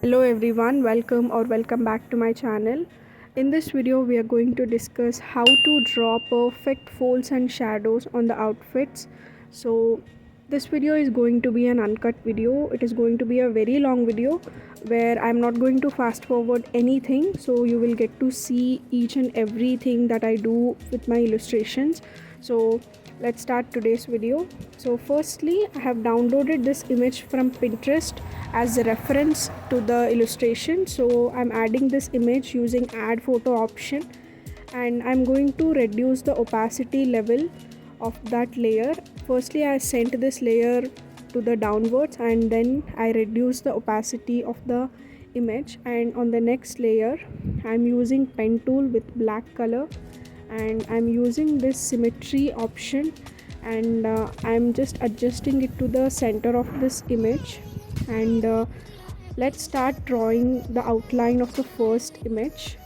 Hello everyone, welcome back to my channel. In this video we are going to discuss how to draw perfect folds and shadows on the outfits. So this video is going to be an uncut video. It is going to be a very long video where I'm not going to fast forward anything, so you will get to see each and everything that I do with my illustrations. So let's start today's video. So firstly, I have downloaded this image from Pinterest as a reference to the illustration. So I'm adding this image using add photo option, and I'm going to reduce the opacity level of that layer. Firstly, I sent this layer to the downwards and then I reduce the opacity of the image, and on the next layer I'm using pen tool with black color and I'm using this symmetry option, and I'm just adjusting it to the center of this image, and let's start drawing the outline of the first image.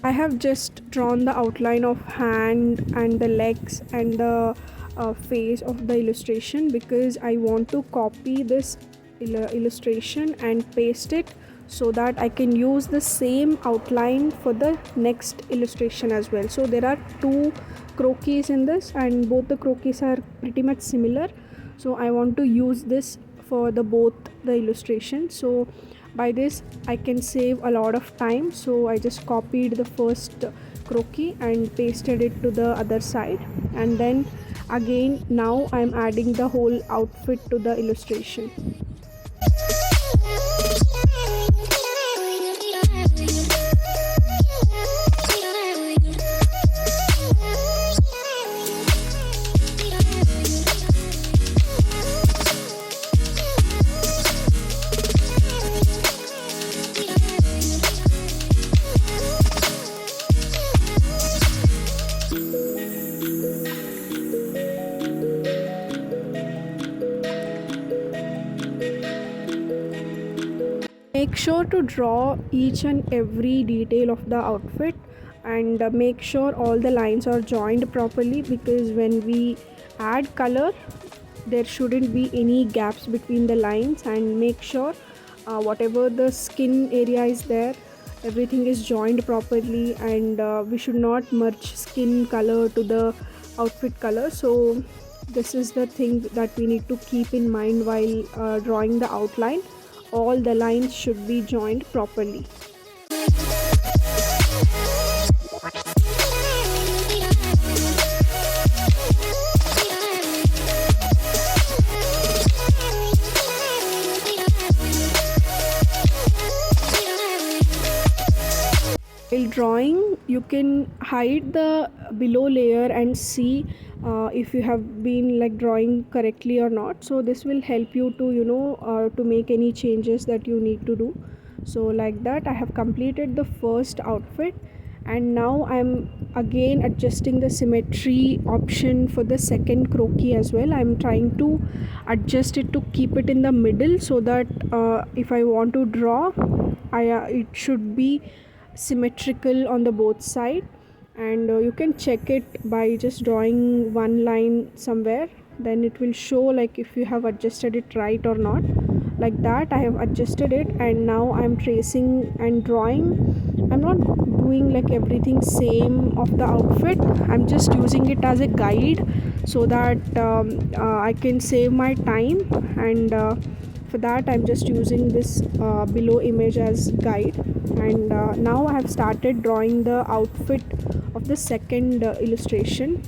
I have just drawn the outline of hand and the legs and the face of the illustration because I want to copy this illustration and paste it so that I can use the same outline for the next illustration as well. So there are two croquis in this and both the croquis are pretty much similar, so I want to use this for both the illustration. So by this I can save a lot of time, so I just copied the first croquis and pasted it to the other side, and then again now I'm adding the whole outfit to the illustration. Make sure to draw each and every detail of the outfit, and make sure all the lines are joined properly, because when we add color there shouldn't be any gaps between the lines, and make sure whatever the skin area is there, everything is joined properly, and we should not merge skin color to the outfit color. So this is the thing that we need to keep in mind while drawing the outline all the lines should be joined properly. While drawing, you can hide the below layer and see if you have been like drawing correctly or not. So this will help you to to make any changes that you need to do. So like that, I have completed the first outfit, and now I'm again adjusting the symmetry option for the second croquis as well. I'm trying to adjust it to keep it in the middle, so that if I want to draw, it should be symmetrical on the both side. And you can check it by just drawing one line somewhere, then it will show like if you have adjusted it right or not. Like that, I have adjusted it, and now I'm tracing and drawing. I'm not doing like everything same of the outfit. I'm just using it as a guide, so that I can save my time. And for that, I'm just using this below image as guide. And now I have started drawing the outfit of the second illustration.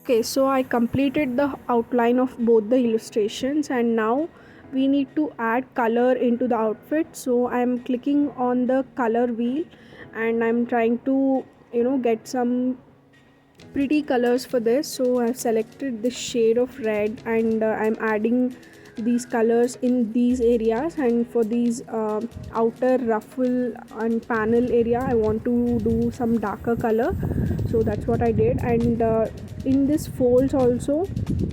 Okay, so I completed the outline of both the illustrations, and now we need to add color into the outfit. So I'm clicking on the color wheel, and I'm trying to get some pretty colors for this. So I've selected this shade of red, and I'm adding these colors in these areas. And for these outer ruffle and panel area, I want to do some darker color, so that's what I did. And in this folds also,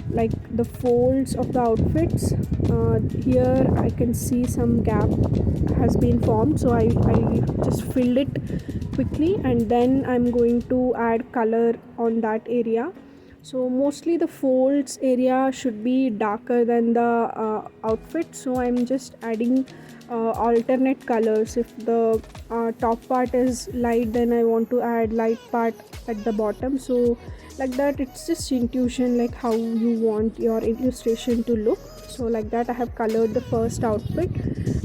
like the folds of the outfits, here I can see some gap has been formed, so I just filled it quickly, and then I'm going to add color on that area. So mostly the folds area should be darker than the outfit, so I'm just adding alternate colors. If the top part is light, then I want to add light part at the bottom. So like that, it's just intuition, like how you want your illustration to look. So like that, I have colored the first outfit,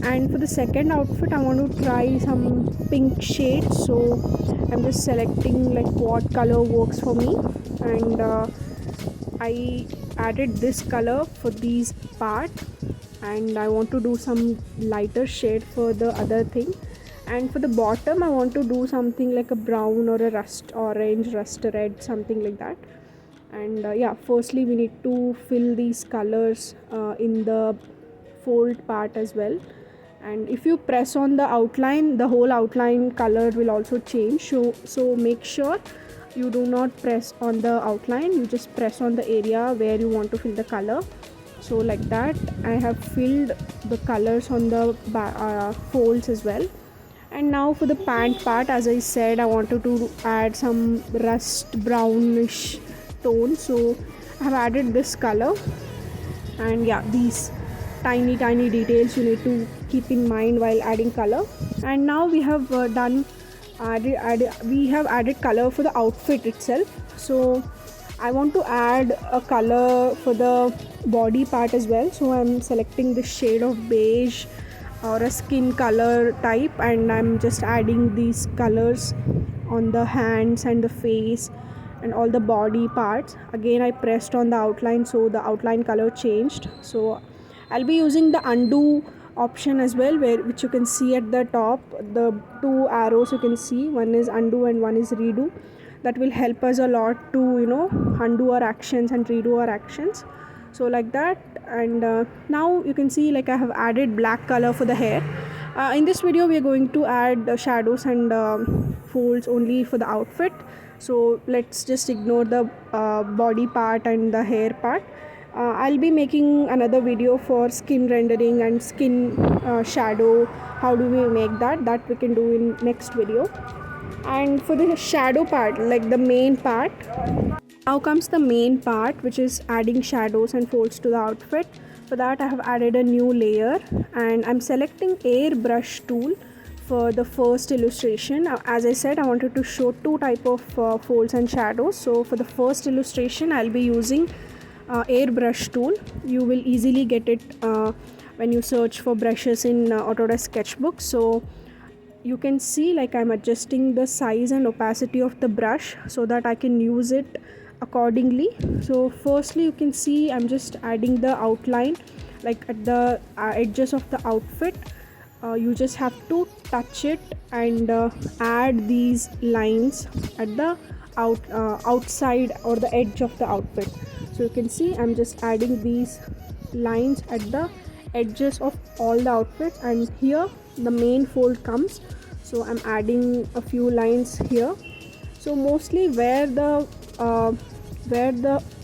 And for the second outfit, I want to try some pink shades, so I'm just selecting like what color works for me. And I added this color for these part, and I want to do some lighter shade for the other thing. And for the bottom, I want to do something like a brown or a rust orange, rust red, something like that. And yeah, firstly we need to fill these colors in the fold part as well. And if you press on the outline, the whole outline color will also change. So make sure you do not press on the outline, you just press on the area where you want to fill the color. So like that I have filled the colors on the folds as well. And now for the pant part, as I said, I wanted to add some rust brownish tone, so I have added this color. And yeah, these tiny details you need to keep in mind while adding color. And now we have we have added color for the outfit itself. So I want to add a color for the body part as well, so I'm selecting the shade of beige or a skin color type, and I'm just adding these colors on the hands and the face and all the body parts. Again, I pressed on the outline, so the outline color changed. So I'll be using the undo option as well, where which you can see at the top, the two arrows you can see, one is undo and one is redo. That will help us a lot to undo our actions and redo our actions. So like that. And now you can see like I have added black color for the hair. In this video we are going to add shadows and folds only for the outfit, so let's just ignore the body part and the hair part. I'll be making another video for skin rendering and skin shadow. How do we make that we can do in next video. And for the shadow part, like the main part, now comes the main part, which is adding shadows and folds to the outfit. For that I have added a new layer, and I'm selecting airbrush tool for the first illustration. As I said, I wanted to show two type of folds and shadows. So for the first illustration I'll be using airbrush tool. You will easily get it when you search for brushes in Autodesk Sketchbook. So you can see like I'm adjusting the size and opacity of the brush so that I can use it accordingly. So firstly you can see I'm just adding the outline like at the edges of the outfit. You just have to touch it and add these lines at the outside or the edge of the outfit. So you can see I'm just adding these lines at the edges of all the outfits, and here the main fold comes, so I'm adding a few lines here. So mostly where the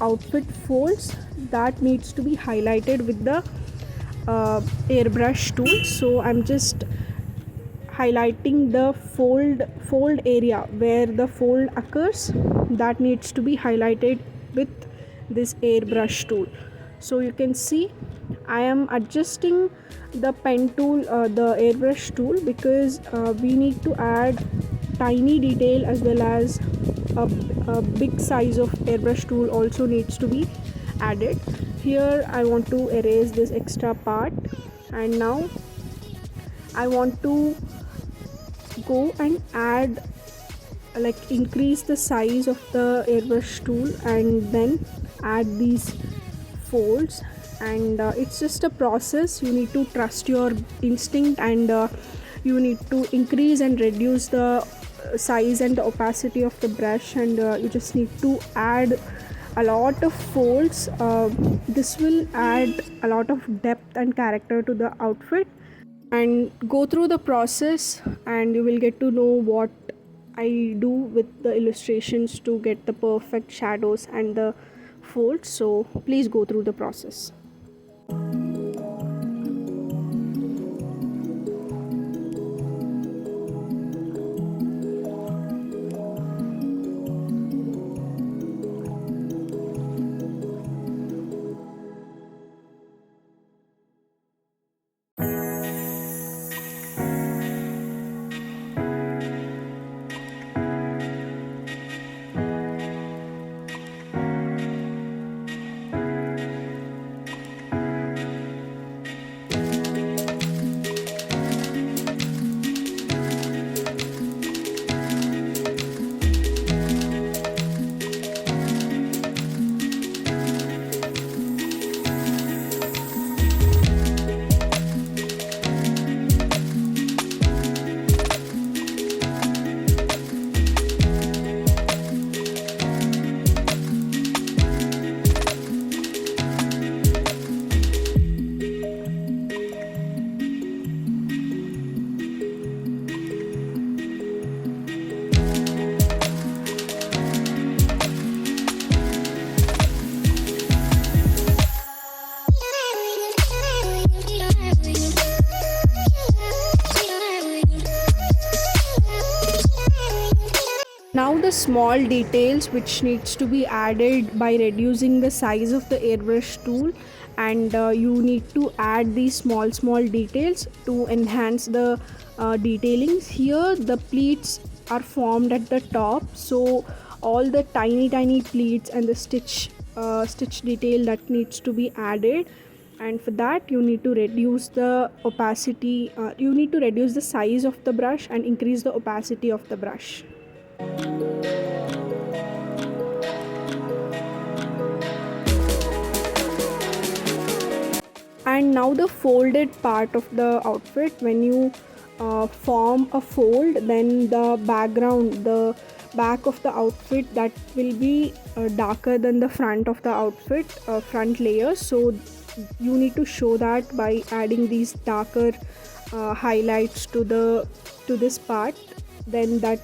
outfit folds, that needs to be highlighted with the airbrush tool. So I'm just highlighting the fold area where the fold occurs, that needs to be highlighted with this airbrush tool. So you can see I am adjusting the pen tool, the airbrush tool, because we need to add tiny detail as well as a big size of airbrush tool also needs to be added. Here I want to erase this extra part, and now I want to go and add, like increase the size of the airbrush tool and then add these folds. And it's just a process, you need to trust your instinct, and you need to increase and reduce the size and the opacity of the brush, and you just need to add a lot of folds. This will add a lot of depth and character to the outfit. And go through the process and you will get to know what I do with the illustrations to get the perfect shadows and the folds. So please go through the process. the small details which needs to be added by reducing the size of the airbrush tool, and you need to add these small details to enhance the detailings. Here the pleats are formed at the top, so all the tiny pleats and the stitch detail that needs to be added, and for that you need to reduce the opacity, you need to reduce the size of the brush and increase the opacity of the brush. And now the folded part of the outfit. When you form a fold, then the back of the outfit, that will be darker than the front of the outfit, front layer. So you need to show that by adding these darker highlights to this part. Then that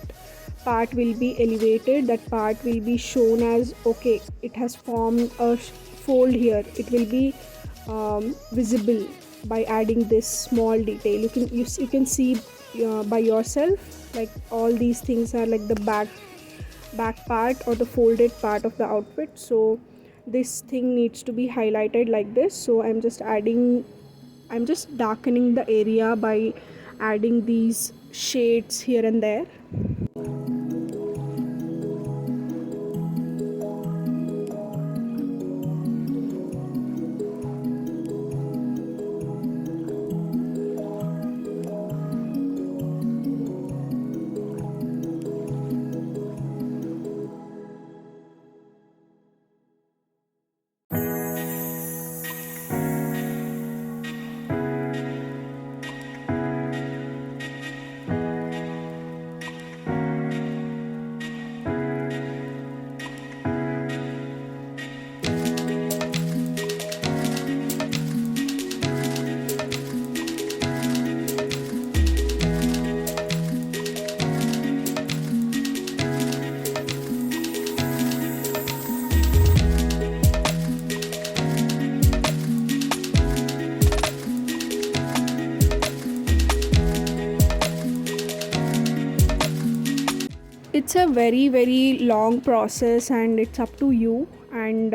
part will be elevated, that part will be shown as okay, it has formed a fold here. It will be visible by adding this small detail. You can see by yourself, like all these things are like the back part or the folded part of the outfit. So this thing needs to be highlighted like this. So I'm just darkening the area by adding these shades here and there. It's a very long process and it's up to you. And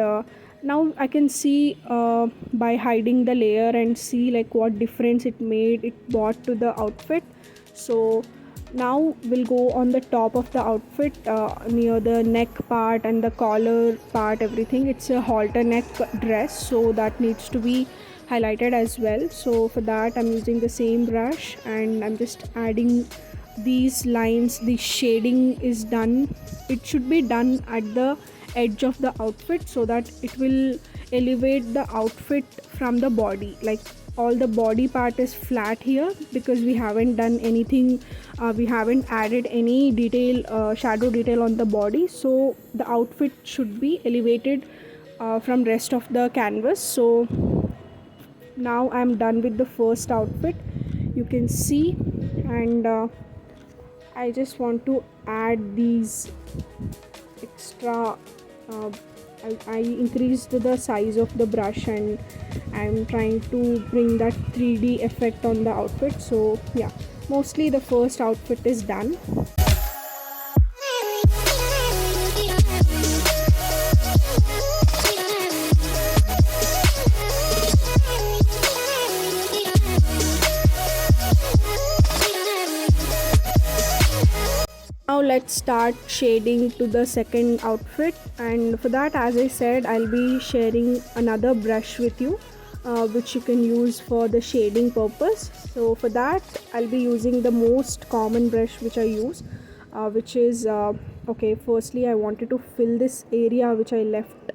now I can see by hiding the layer and see like what difference it brought to the outfit. So now we'll go on the top of the outfit, near the neck part and the collar part, everything. It's a halter neck dress, so that needs to be highlighted as well. So for that I'm using the same brush and I'm just adding these lines. The shading is done, it should be done at the edge of the outfit so that it will elevate the outfit from the body. Like all the body part is flat here because we haven't done anything, we haven't added any detail, shadow detail on the body. So the outfit should be elevated from rest of the canvas. So now I'm done with the first outfit, you can see. And I just want to add these extra, I increased the size of the brush and I'm trying to bring that 3D effect on the outfit. So yeah, mostly the first outfit is done. Now let's start shading to the second outfit, and for that, as I said, I'll be sharing another brush with you, which you can use for the shading purpose. So for that I'll be using the most common brush which I use, which is okay, firstly I wanted to fill this area which I left.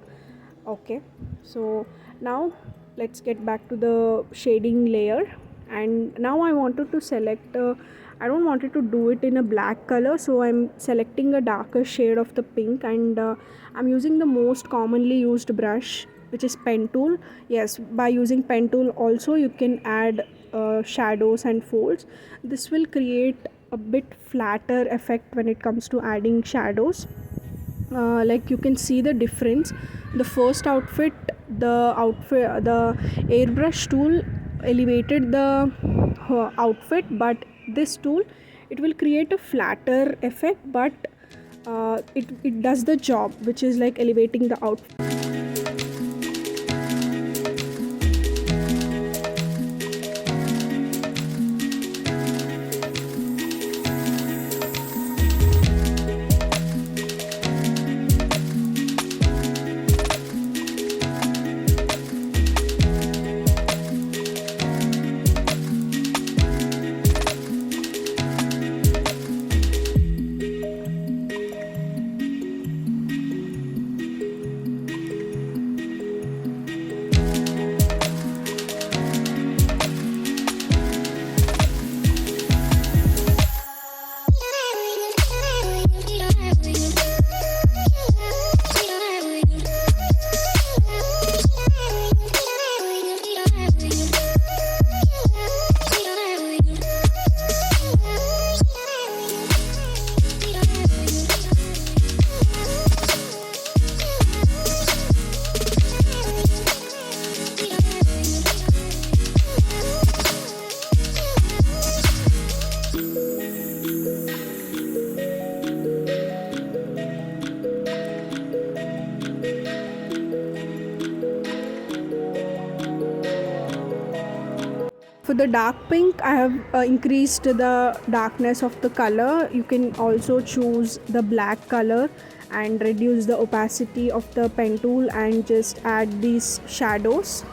Okay, so now let's get back to the shading layer. And now I wanted to select I don't wanted to do it in a black color, so I'm selecting a darker shade of the pink, and I'm using the most commonly used brush, which is pen tool. Yes, by using pen tool also you can add shadows and folds. This will create a bit flatter effect when it comes to adding shadows. Like you can see the difference. The first outfit, the airbrush tool elevated the outfit, but this tool, it will create a flatter effect, but it does the job, which is like elevating the outfit. For the dark pink, I have increased the darkness of the color. You can also choose the black color and reduce the opacity of the pen tool and just add these shadows.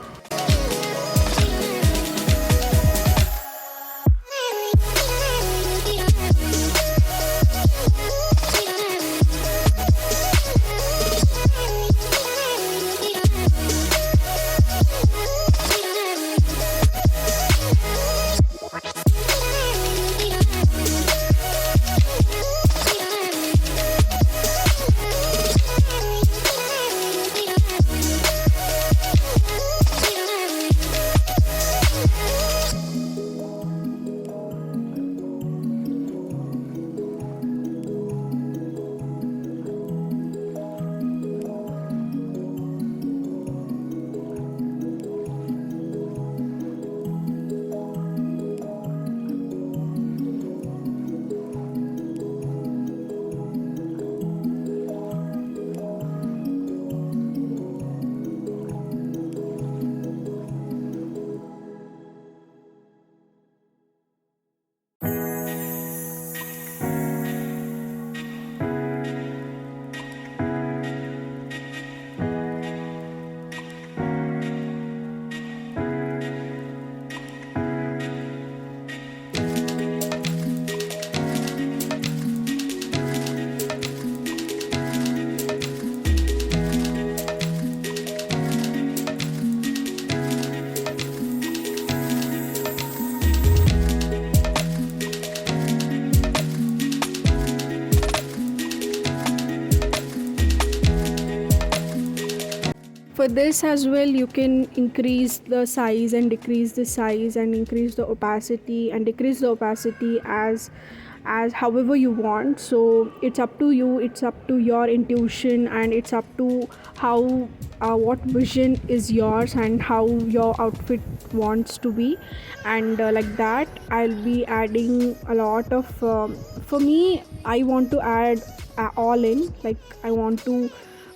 For this as well, you can increase the size and decrease the size and increase the opacity and decrease the opacity as however you want. So it's up to you, it's up to your intuition, and it's up to how what vision is yours and how your outfit wants to be. And like that, I'll be adding a lot of for me, I want to add all in, like I want to,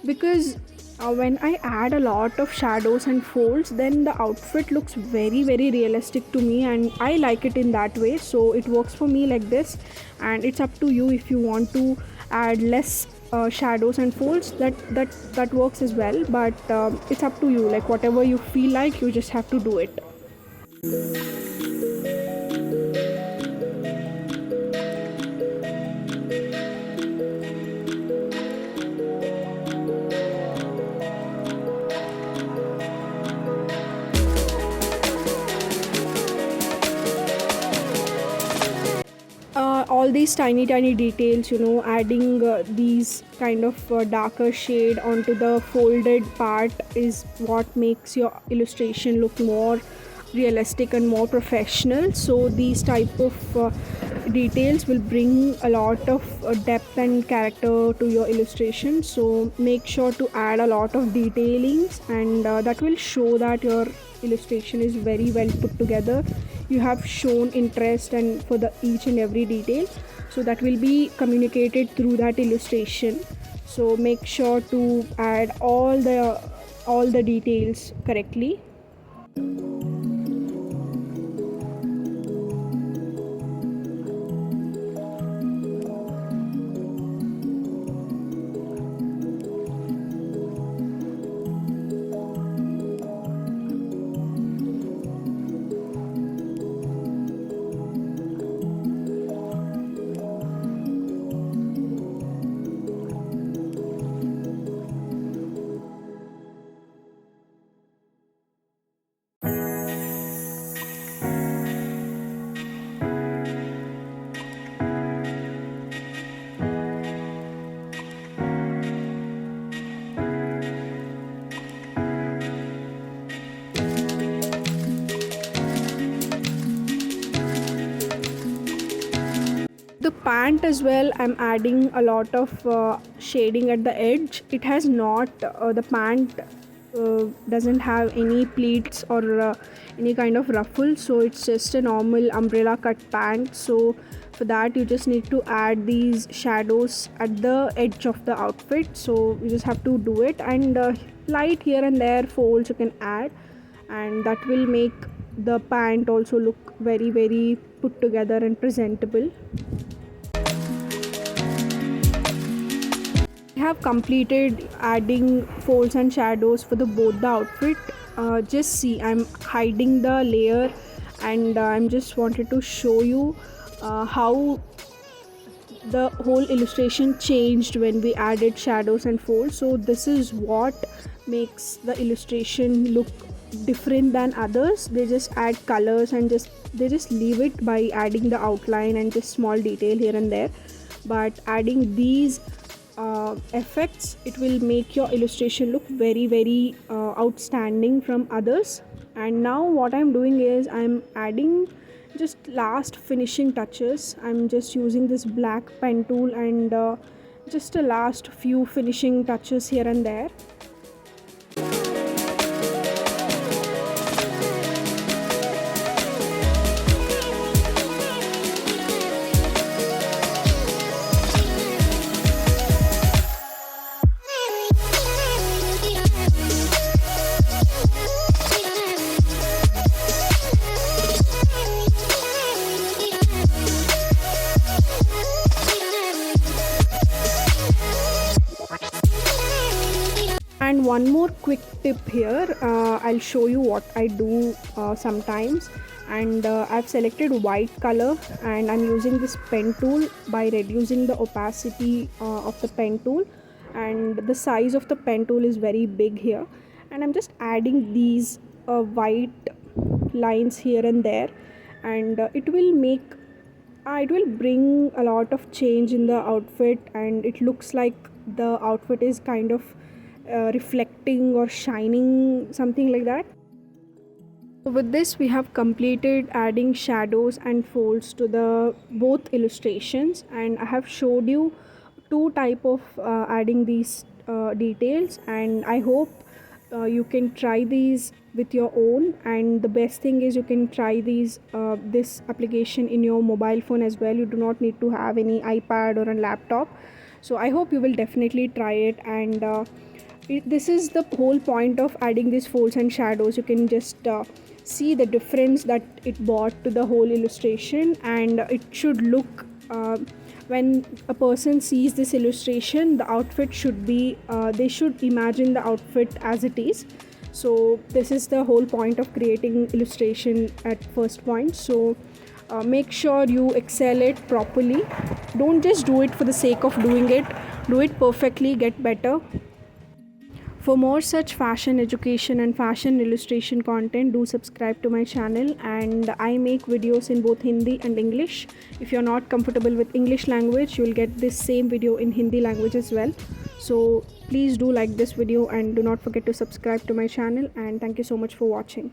because when I add a lot of shadows and folds, then the outfit looks very very realistic to me, and I like it in that way. So it works for me like this, and it's up to you if you want to add less shadows and folds. That works as well, but it's up to you. Like whatever you feel like, you just have to do it. All these tiny details, adding these kind of darker shade onto the folded part is what makes your illustration look more realistic and more professional. So these type of details will bring a lot of depth and character to your illustration. So make sure to add a lot of detailings, and that will show that your illustration is very well put together. You have shown interest and for the each and every detail. so that will be communicated through that illustration. So make sure to add all the details correctly. The pant as well, I'm adding a lot of shading at the edge. It has not the pant doesn't have any pleats or any kind of ruffle, so it's just a normal umbrella cut pant. So for that you just need to add these shadows at the edge of the outfit. So you just have to do it, and light here and there folds you can add, and that will make the pant also look very very put together and presentable. I have completed adding folds and shadows for the both the outfit. Just see, I'm hiding the layer, and I'm just wanted to show you how the whole illustration changed when we added shadows and folds. So this is what makes the illustration look different than others. They just add colors and they just leave it by adding the outline and just small detail here and there, but adding these effects, it will make your illustration look very very outstanding from others. And now what I'm doing is I'm adding just last finishing touches. I'm just using this black pen tool and just a last few finishing touches here and there. And one more quick tip here, I'll show you what I do sometimes. And I've selected white color, and I'm using this pen tool by reducing the opacity of the pen tool, and the size of the pen tool is very big here, and I'm just adding these white lines here and there, and it will bring a lot of change in the outfit, and it looks like the outfit is kind of reflecting or shining, something like that. So with this we have completed adding shadows and folds to the both illustrations, and I have showed you two type of adding these details, and I hope you can try these with your own. And the best thing is you can try this application in your mobile phone as well. You do not need to have any iPad or a laptop. So I hope you will definitely try it, and this is the whole point of adding these folds and shadows. You can just see the difference that it brought to the whole illustration, and it should look when a person sees this illustration, the outfit should be they should imagine the outfit as it is. So this is the whole point of creating illustration at first point. So make sure you excel it properly. Don't just do it for the sake of doing it. Do it perfectly, get better. For more such fashion education and fashion illustration content, do subscribe to my channel, and I make videos in both Hindi and English. If you're not comfortable with English language, you'll get this same video in Hindi language as well. So please do like this video and do not forget to subscribe to my channel, and thank you so much for watching.